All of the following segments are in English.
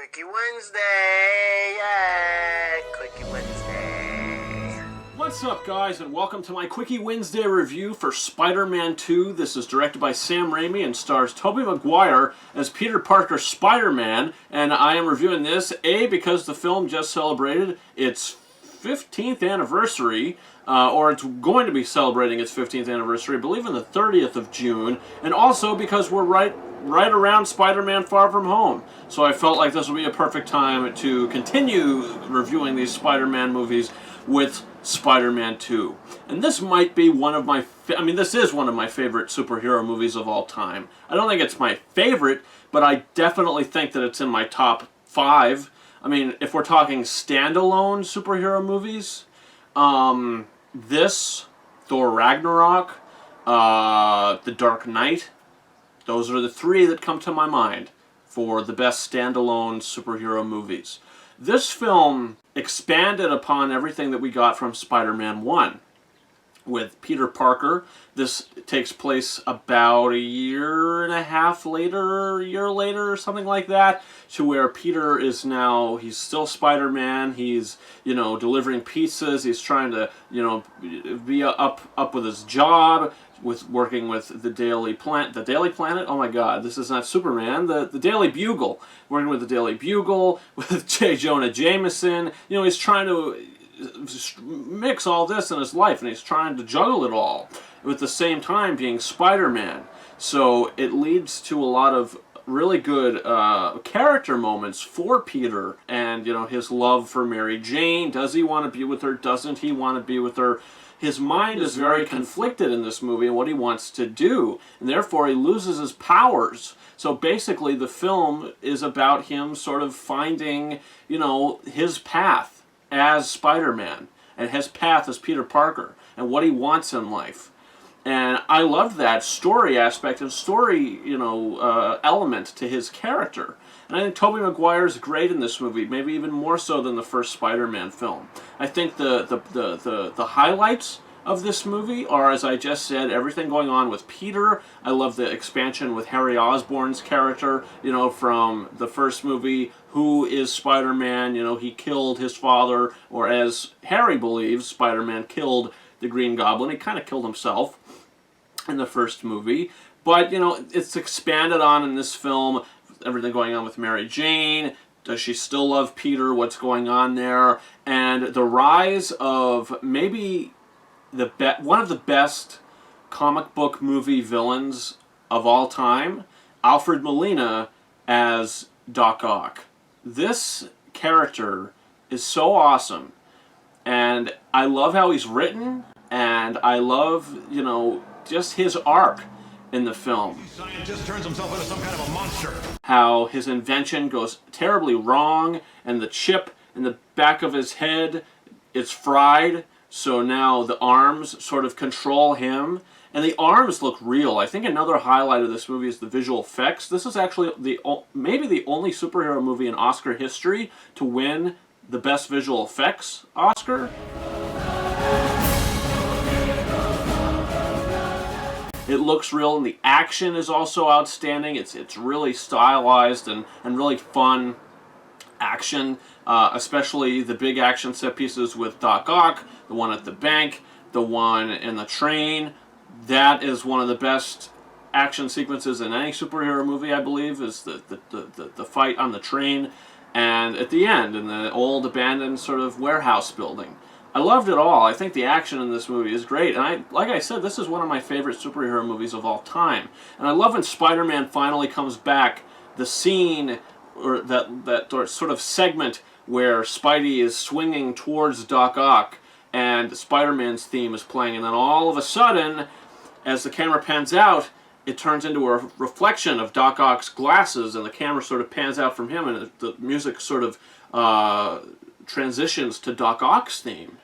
Quickie Wednesday, yeah, Quickie Wednesday. What's up, guys, and welcome to my Quickie Wednesday review for Spider-Man 2. This is directed by Sam Raimi and stars Tobey Maguire as Peter Parker Spider-Man, and I am reviewing this, A, because the film just celebrated its 15th anniversary, or it's going to be celebrating its 15th anniversary, I believe on the 30th of June, and also because we're right around Spider-Man Far From Home. So I felt like this would be a perfect time to continue reviewing these Spider-Man movies with Spider-Man 2. And this might be one of my, this is one of my favorite superhero movies of all time. I don't think it's my favorite, but I definitely think that it's in my top 5. I mean, if we're talking standalone superhero movies, this, Thor Ragnarok, The Dark Knight, those are the 3 that come to my mind for the best standalone superhero movies. This film expanded upon everything that we got from Spider-Man 1. With Peter Parker, this takes place about a year later, or something like that, to where Peter is now, he's still Spider-Man, he's, delivering pizzas, he's trying to, be up with his job, with working with the Daily Planet, oh my god, this is not Superman, the Daily Bugle, working with the Daily Bugle, with J. Jonah Jameson, he's trying to mix all this in his life, and he's trying to juggle it all at the same time being Spider-Man. So it leads to a lot of really good character moments for Peter, and his love for Mary Jane. Does he want to be with her? Doesn't he want to be with her? His mind is very conflicted in this movie and what he wants to do, and therefore he loses his powers. So basically the film is about him sort of finding, his path as Spider-Man, and his path as Peter Parker, and what he wants in life. And I love that story aspect and story, element to his character. And I think Tobey Maguire is great in this movie, maybe even more so than the first Spider-Man film. I think the highlights of this movie are, as I just said, everything going on with Peter. I love the expansion with Harry Osborn's character, from the first movie. Who is Spider-Man? He killed his father, or as Harry believes, Spider-Man killed the Green Goblin. He kind of killed himself in the first movie. But, it's expanded on in this film. Everything going on with Mary Jane. Does she still love Peter? What's going on there? And the rise of maybe one of the best comic book movie villains of all time, Alfred Molina as Doc Ock. This character is so awesome, and I love how he's written, and I love, just his arc in the film. Scientist turns himself into some kind of a monster. How his invention goes terribly wrong, and the chip in the back of his head is fried, so now the arms sort of control him. And the arms look real. I think another highlight of this movie is the visual effects. This is actually maybe the only superhero movie in Oscar history to win the Best Visual Effects Oscar. It looks real, and the action is also outstanding. It's really stylized and really fun action, especially the big action set pieces with Doc Ock, the one at the bank, the one in the train. That is one of the best action sequences in any superhero movie, I believe, is the fight on the train, and at the end, in the old abandoned sort of warehouse building. I loved it all. I think the action in this movie is great, and like I said, this is one of my favorite superhero movies of all time. And I love when Spider-Man finally comes back, the scene, or that sort of segment where Spidey is swinging towards Doc Ock, and Spider-Man's theme is playing, and then all of a sudden, as the camera pans out, it turns into a reflection of Doc Ock's glasses, and the camera sort of pans out from him, and the music sort of transitions to Doc Ock's theme.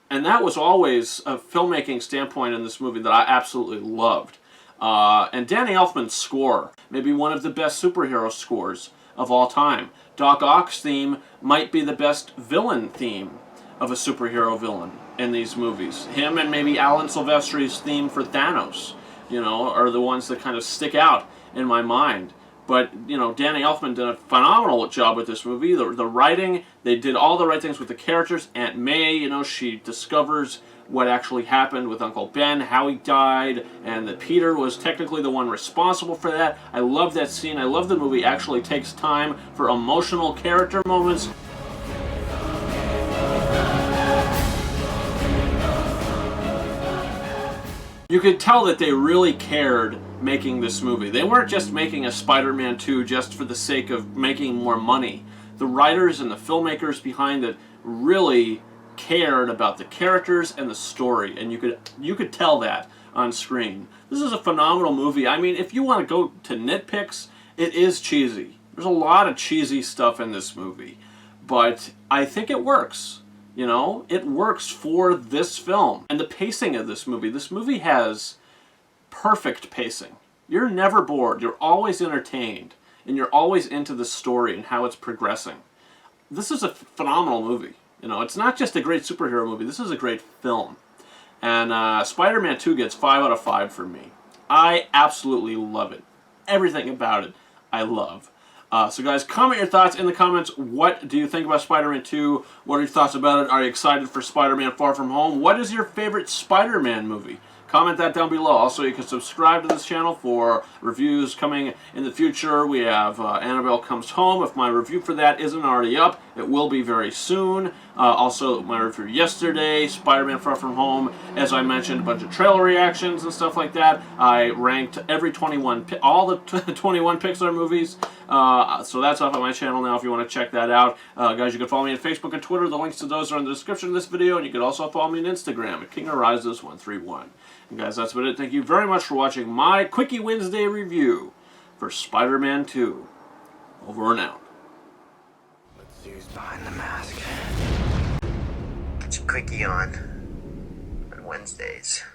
And that was always a filmmaking standpoint in this movie that I absolutely loved. And Danny Elfman's score, maybe one of the best superhero scores of all time. Doc Ock's theme might be the best villain theme of a superhero villain in these movies. Him and maybe Alan Silvestri's theme for Thanos, are the ones that kind of stick out in my mind. But, you know, Danny Elfman did a phenomenal job with this movie. The writing, they did all the right things with the characters. Aunt May, you know, she discovers what actually happened with Uncle Ben, how he died, and that Peter was technically the one responsible for that. I love that scene. I love the movie actually takes time for emotional character moments. You could tell that they really cared making this movie. They weren't just making a Spider-Man 2 just for the sake of making more money. The writers and the filmmakers behind it really cared about the characters and the story, and you could tell that on screen. This is a phenomenal movie. I mean, if you want to go to nitpicks, it is cheesy. There's a lot of cheesy stuff in this movie, but I think it works. You know, it works for this film. And the pacing of this movie has perfect pacing. You're never bored. You're always entertained. And you're always into the story and how it's progressing. This is a phenomenal movie. You know, it's not just a great superhero movie. This is a great film. And Spider-Man 2 gets 5 out of 5 for me. I absolutely love it. Everything about it, I love. So guys, comment your thoughts in the comments. What do you think about Spider-Man 2? What are your thoughts about it? Are you excited for Spider-Man Far From Home? What is your favorite Spider-Man movie? Comment that down below. Also, you can subscribe to this channel for reviews coming in the future. We have Annabelle Comes Home. If my review for that isn't already up, it will be very soon. Also, my review yesterday, Spider-Man Far From Home. As I mentioned, a bunch of trailer reactions and stuff like that. I ranked every 21, all the 21 Pixar movies. So that's up on my channel now if you want to check that out. Guys, you can follow me on Facebook and Twitter. The links to those are in the description of this video. And you can also follow me on Instagram at KingArises131. And guys, that's about it. Thank you very much for watching my Quickie Wednesday review for Spider-Man 2. Over and out. Let's see who's behind the mask. Get your quickie on Wednesdays.